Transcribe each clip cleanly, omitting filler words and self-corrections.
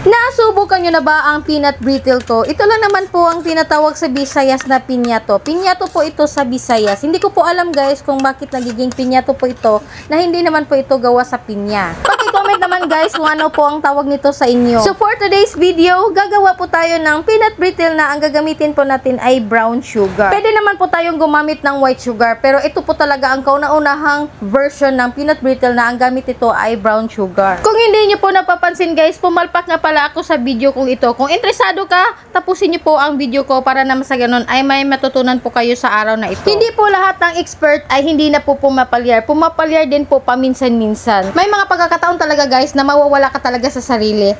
Nasubukan nyo na ba ang peanut brittle ko? Ito lang naman po ang tinatawag sa Visayas na pinyato. Pinyato po ito sa Visayas. Hindi ko po alam guys kung bakit nagiging pinyato po ito na hindi naman po ito gawa sa pinya. Paki-comment naman guys kung ano po ang tawag nito sa inyo. So for today's video, gagawa po tayo ng peanut brittle na ang gagamitin po natin ay brown sugar. Pwede naman po tayong gumamit ng white sugar pero ito po talaga ang kauna-unahang version ng peanut brittle na ang gamit ito ay brown sugar. Kung hindi nyo po napapansin guys, pumalpak nga pala ako sa video kong ito. Kung interesado ka, tapusin niyo po ang video ko para naman sa ganun ay may matutunan po kayo sa araw na ito. Hindi po lahat ng expert ay hindi na po pumapalyar. Pumapalyar din po paminsan-minsan. May mga pagkakataon talaga guys na mawawala ka talaga sa sarili.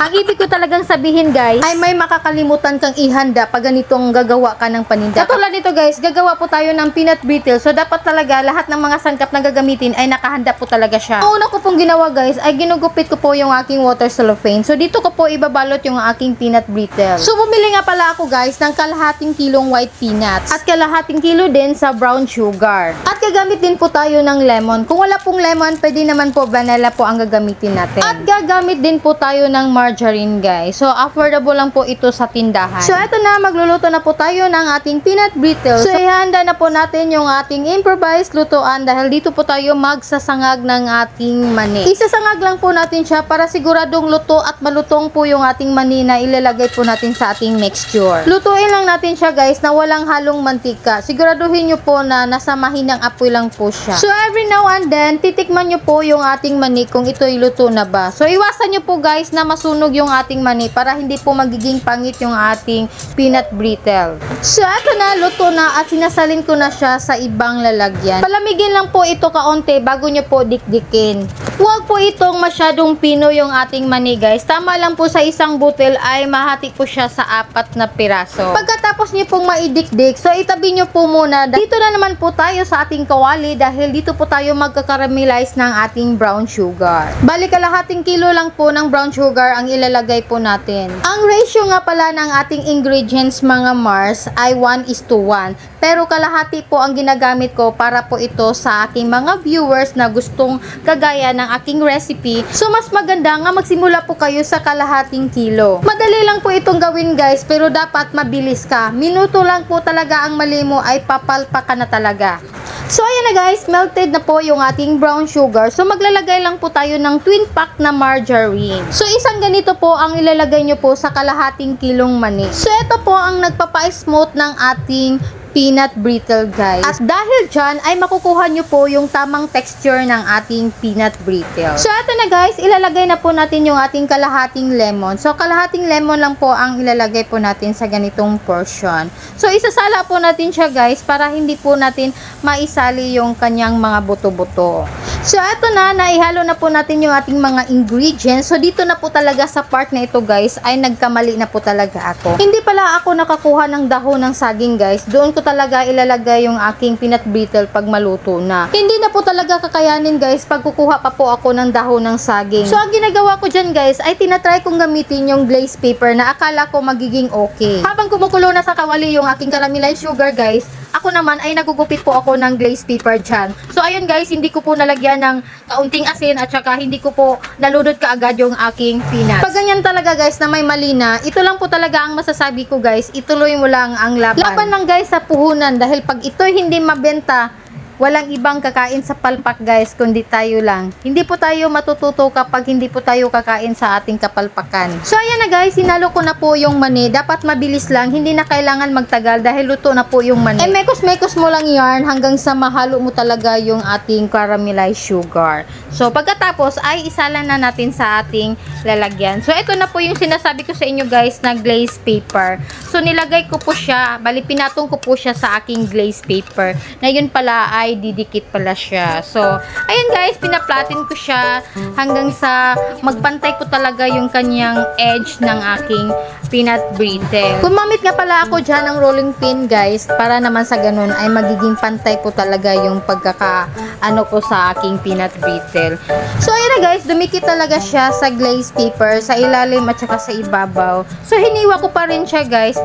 Ang ibig ko talagang sabihin guys ay may makakalimutan kang ihanda pag ganitong gagawa ka ng paninda. Katulad nito guys, gagawa po tayo ng peanut brittle. So dapat talaga lahat ng mga sangkap na gagamitin ay nakahanda po talaga siya. Ang una ko pong ginawa guys ay ginugupit ko po yung aking water cellophane. So dito ko po ibabalot yung aking peanut brittle. So bumili nga pala ako guys ng kalahating kilong white peanuts at kalahating kilo din sa brown sugar. At gagamit din po tayo ng lemon. Kung wala pong lemon, pwede naman po vanilla po ang gagamitin natin. At gagamit din po tayo ng margarine guys. So affordable lang po ito sa tindahan. So eto na, magluluto na po tayo ng ating peanut brittle. So ihanda na po natin yung ating improvised lutuan dahil dito po tayo magsasangag ng ating mani. Isasangag lang po natin siya para siguradong luto at malutong po yung ating mani na ilalagay po natin sa ating mixture. Lutuin lang natin siya guys na walang halong mantika. Siguraduhin nyo po na nasa mahinang apoy lang po siya. So every now and then, titikman nyo po yung ating mani kung ito'y luto na ba. So iwasan nyo po guys na masunog yung ating mani para hindi po magiging pangit yung ating peanut brittle. So eto na, luto na at sinasalin ko na siya sa ibang lalagyan. Palamigin lang po ito kaunti bago nyo po dikdikin. Huwag po itong masyadong pino yung ating mani guys. Tama lang po sa isang butil ay mahati po siya sa 4 na piraso. Pagkatapos nyo pong maidikdik, so itabi nyo po muna. Dito na naman po tayo sa ating kawali dahil dito po tayo magkakaramelize ng ating brown sugar. Bali kalahating kilo lang po ng brown sugar ang ilalagay po natin. Ang ratio nga pala ng ating ingredients mga Mars ay 1:1. Pero kalahati po ang ginagamit ko para po ito sa aking mga viewers na gustong kagaya ng aking recipe. So mas maganda nga magsimula po kayo sa kalahating kilo. Madali lang po itong gawin guys pero dapat mabilis ka. Minuto lang po talaga ang mali mo ay papalpa ka na talaga. So ayan na guys, melted na po yung ating brown sugar. So maglalagay lang po tayo ng twin pack na margarine. So isang ganito po ang ilalagay nyo po sa kalahating kilong mani. So ito po ang nagpapa-smooth ng ating peanut brittle guys. At dahil dyan ay makukuha nyo po yung tamang texture ng ating peanut brittle. So ito na guys, ilalagay na po natin yung ating kalahating lemon. So kalahating lemon lang po ang ilalagay po natin sa ganitong portion. So isasala po natin siya guys para hindi po natin maisali yung kanyang mga buto-buto. So ito na, naihalo na po natin yung ating mga ingredients. So dito na po talaga sa part na ito guys ay nagkamali na po talaga ako. Hindi pala ako nakakuha ng dahon ng saging guys. Doon ko talaga ilalagay yung aking peanut brittle pag maluto na. Hindi na po talaga kakayanin guys pag kukuha pa po ako ng dahon ng saging. So ang ginagawa ko dyan guys ay tinatry kong gamitin yung glaze paper na akala ko magiging okay. Habang kumukulo na sa kawali yung aking caramelized sugar guys, ako naman ay nagugupit po ako ng glaze paper dyan. So ayun guys, hindi ko po nalagyan ng kaunting asin at saka hindi ko po nalunod kaagad yung aking peanuts. Pag ganyan talaga guys na may mali na, ito lang po talaga ang masasabi ko guys, ituloy mo lang ang laban. Laban lang guys sa puhunan dahil pag ito'y hindi mabenta, walang ibang kakain sa palpak guys, kundi tayo lang. Hindi po tayo matututo kapag hindi po tayo kakain sa ating kapalpakan. So ayan na guys, sinalo ko na po yung mani. Dapat mabilis lang, hindi na kailangan magtagal dahil luto na po yung mani. Mekos-mekos mo lang yarn hanggang sa mahalo mo talaga yung ating caramelized sugar. So pagkatapos ay isala na natin sa ating lalagyan. So ito na po yung sinasabi ko sa inyo guys na glaze paper. So nilagay ko po siya, bali pinatong ko po siya sa aking glaze paper. Ngayon pala ay didikit pala siya. So, ayan guys, pinaplatin ko siya hanggang sa magpantay po talaga yung kanyang edge ng aking peanut brittle. Gumamit nga pala ako dyan ng rolling pin guys, para naman sa ganun ay magiging pantay po talaga yung pagkakaano ko sa aking peanut brittle. So, ayan na guys, dumikit talaga siya sa glaze paper, sa ilalim at saka sa ibabaw. So, hiniwa ko pa rin siya guys.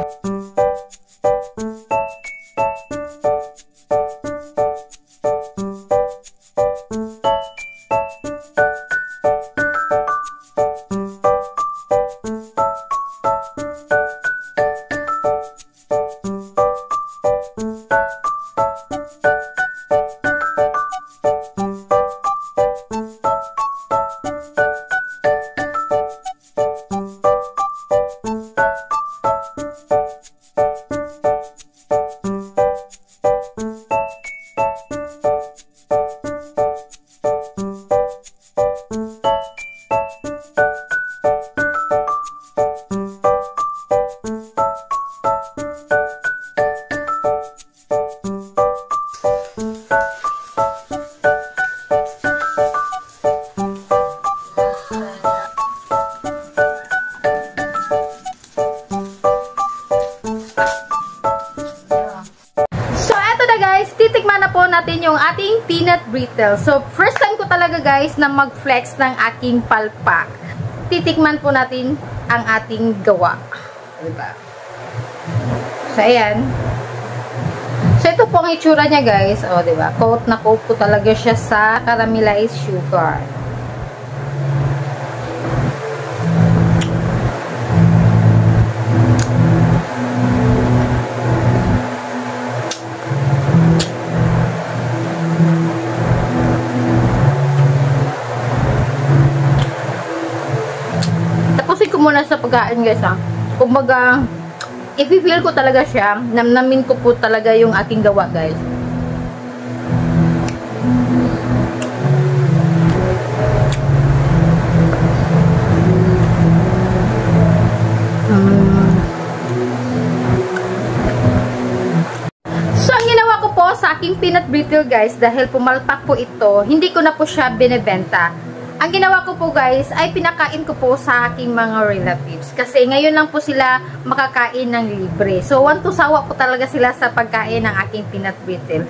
natin yung ating peanut brittle. So, first time ko talaga guys na mag-flex ng aking palpak. Titikman po natin ang ating gawa. Diba? So, ayan. So, ito po ang itsura niya guys. O, diba? Coat na coat po talaga siya sa caramelized sugar. Tapusin ko muna sa pagkain guys ha. Kumbaga, i-feel ko talaga siya. Namnamin ko po talaga yung ating gawa guys. So, ang ginawa ko po sa aking peanut brittle guys, dahil pumalpak po ito, hindi ko na po siya binebenta. Ang ginawa ko po guys, ay pinakain ko po sa aking mga relatives. Kasi ngayon lang po sila makakain ng libre. So, want to sawa po talaga sila sa pagkain ng aking peanut brittle.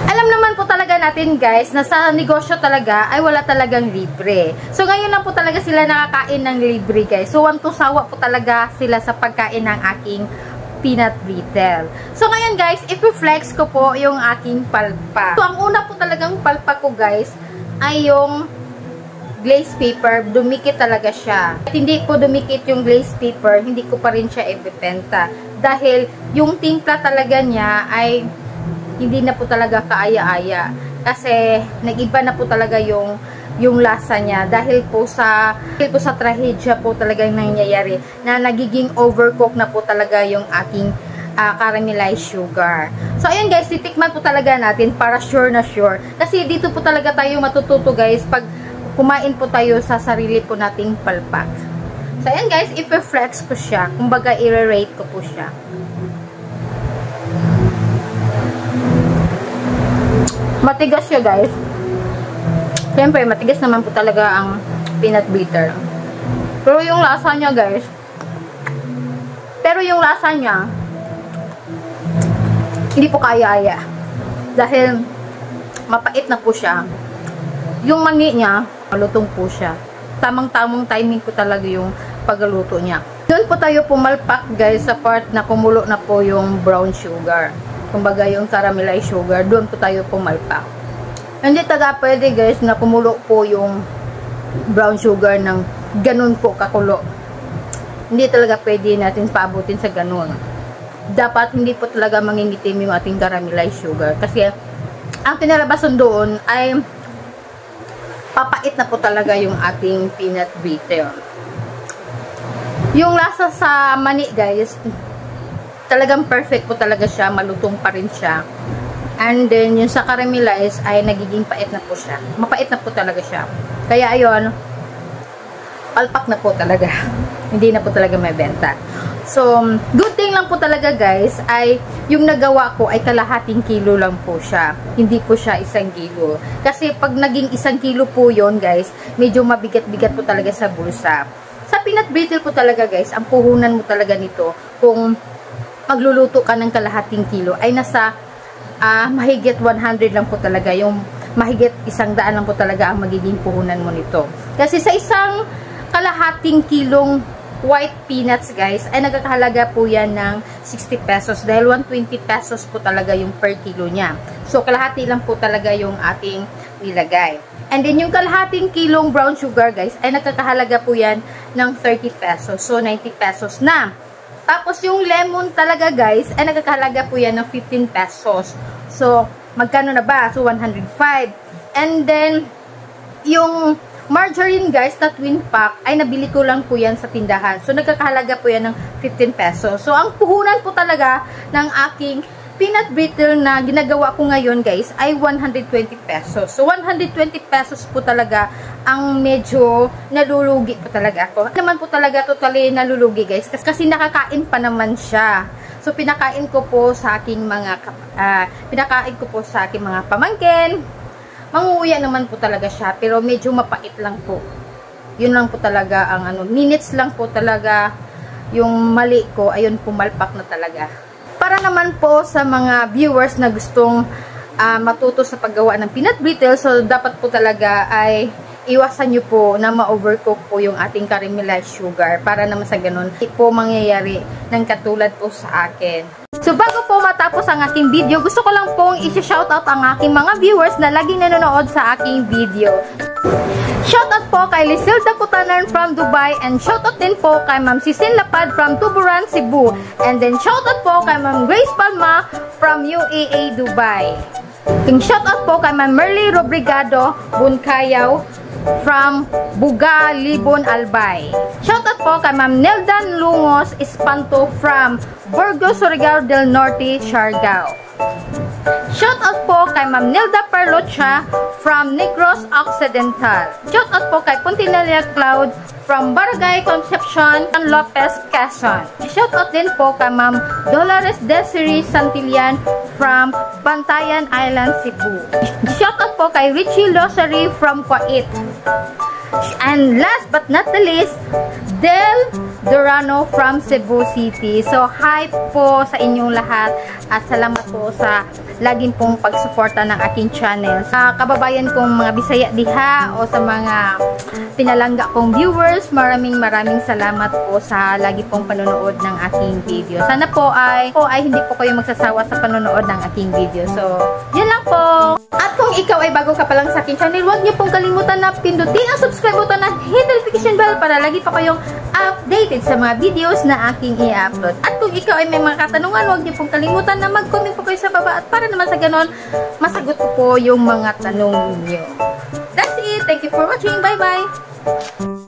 Alam naman po talaga natin guys, na sa negosyo talaga ay wala talagang libre. So, ngayon lang po talaga sila nakakain ng libre guys. So, want to sawa po talaga sila sa pagkain ng aking peanut brittle. So, ngayon guys, i-flex ko po yung aking palpak. So, ang una po talagang palpak ko guys, ay yung glaze paper. Dumikit talaga siya. At hindi po dumikit yung glaze paper, hindi ko pa rin siya ibebenta. Dahil yung timpla talaga niya ay hindi na po talaga kaaya-aya. Kasi nag-iba na po talaga yung lasa niya. Dahil po sa trahedya po talaga nangyayari na nagiging overcook na po talaga yung aking caramelized sugar. So, ayan guys, titikman po talaga natin para sure na sure. Kasi dito po talaga tayo matututo guys pag kumain po tayo sa sarili po nating palpak. So, ayan guys, i-flex ko siya. Kumbaga, i-rate ko po siya. Matigas siya guys. Siyempre, matigas naman po talaga ang peanut butter. Pero yung lasa niya guys, hindi po kaya-aya. Dahil, mapait na po siya. Yung mani niya, malutong po siya. Tamang-tamang timing po talaga yung pagluto niya. Doon po tayo pumalpak guys sa part na kumulo na po yung brown sugar. Kumbaga yung caramelized sugar, doon po tayo pumalpak. Hindi talaga pwede guys na kumulo po yung brown sugar ng ganun po kakulo. Hindi talaga pwede natin paabutin sa ganun. Dapat hindi po talaga mangingitim yung ating caramelized sugar. Kasi ang pinalabasan doon ay papait na po talaga yung ating peanut brittle. Yung lasa sa mani guys, talagang perfect po talaga siya, malutong pa rin siya. And then yung sa caramelized ay nagiging pait na po siya. Mapait na po talaga siya. Kaya ayun, palpak na po talaga. Hindi na po talaga may benta. So, good thing lang po talaga guys ay yung nagawa ko ay kalahating kilo lang po siya. Hindi po siya 1 kilo. Kasi pag naging 1 kilo po yon guys, medyo mabigat-bigat po talaga sa bulsa. Sa peanut brittle po talaga guys, ang puhunan mo talaga nito kung magluluto ka ng kalahating kilo ay nasa mahigit 100 lang po talaga. Yung mahigit 100 lang po talaga ang magiging puhunan mo nito. Kasi sa isang kalahating kilong white peanuts guys, ay nagkakahalaga po yan ng 60 pesos dahil 120 pesos po talaga yung per kilo niya. So, kalahati lang po talaga yung ating nilagay. And then, yung kalahating kilong brown sugar guys, ay nagkakahalaga po yan ng 30 pesos. So, 90 pesos na. Tapos, yung lemon talaga guys, ay nagkakahalaga po yan ng 15 pesos. So, magkano na ba? So, 105. And then, yung margarine guys na twin pack ay nabili ko lang po yan sa tindahan. So, nagkakahalaga po yan ng 15 pesos. So, ang puhunan po talaga ng aking peanut brittle na ginagawa ko ngayon guys ay 120 pesos. So, 120 pesos po talaga ang medyo nalulugi po talaga ako. Naman po talaga totally nalulugi guys kasi nakakain pa naman siya. So, pinakain ko po sa aking mga pamangkin. Manguuya naman po talaga siya, pero medyo mapait lang po. Yun lang po talaga ang minutes lang po talaga yung mali ko, ayun pumalpak na talaga. Para naman po sa mga viewers na gustong matuto sa paggawa ng peanut brittle. So, dapat po talaga ay iwasan nyo po na ma-overcook po yung ating caramelized sugar para naman sa ganun, hindi po mangyayari ng katulad po sa akin. So, bago po matapos ang aking video, gusto ko lang pong isi-shoutout ang aking mga viewers na laging nanonood sa aking video. Shoutout po kay Lisilda Putanan from Dubai, and shoutout din po kay Ma'am Sisin Lapad from Tuburan, Cebu. And then shoutout po kay Ma'am Grace Palma from UAE, Dubai. King shoutout po kay Ma'am Merly Robrigado Buncayaw from Buga, Libon, Albay. Shoutout po kay Ma'am Neldan Lungos Espanto from Burgos, Surigao del Norte, Siargao. Shoutout po kay Ma'am Nilda Perlocha from Negros Occidental. Shoutout po kay Puntinella Cloud from Barangay Concepcion, Lopez, Quezon. Shoutout din po kay Ma'am Dolores Desiree Santillan from Bantayan Island, Cebu. Shoutout po kay Richie Losary from Kuwait. And last but not the least, Del Durano from Cebu City. So, hi po sa inyong lahat at salamat po sa laging pong pagsuporta ng aking channel. Sa kababayan kong mga Bisaya diha o sa mga pinalangga kong viewers, maraming salamat po sa lagi pong panonood ng aking video. Sana po ay hindi po kayo magsasawa sa panonood ng aking video. So, yan lang po. At kung ikaw ay bago ka pa lang sa aking channel, huwag niyo pong kalimutan na pindutin ang subscribe button at hit notification bell para lagi pa kayong updated sa mga videos na aking i-upload. At kung ikaw ay may mga katanungan, huwag niyo pong kalimutan na mag-comment po kayo sa baba at para naman sa ganon, masagot ko po yung mga tanong niyo. That's it. Thank you for watching. Bye-bye.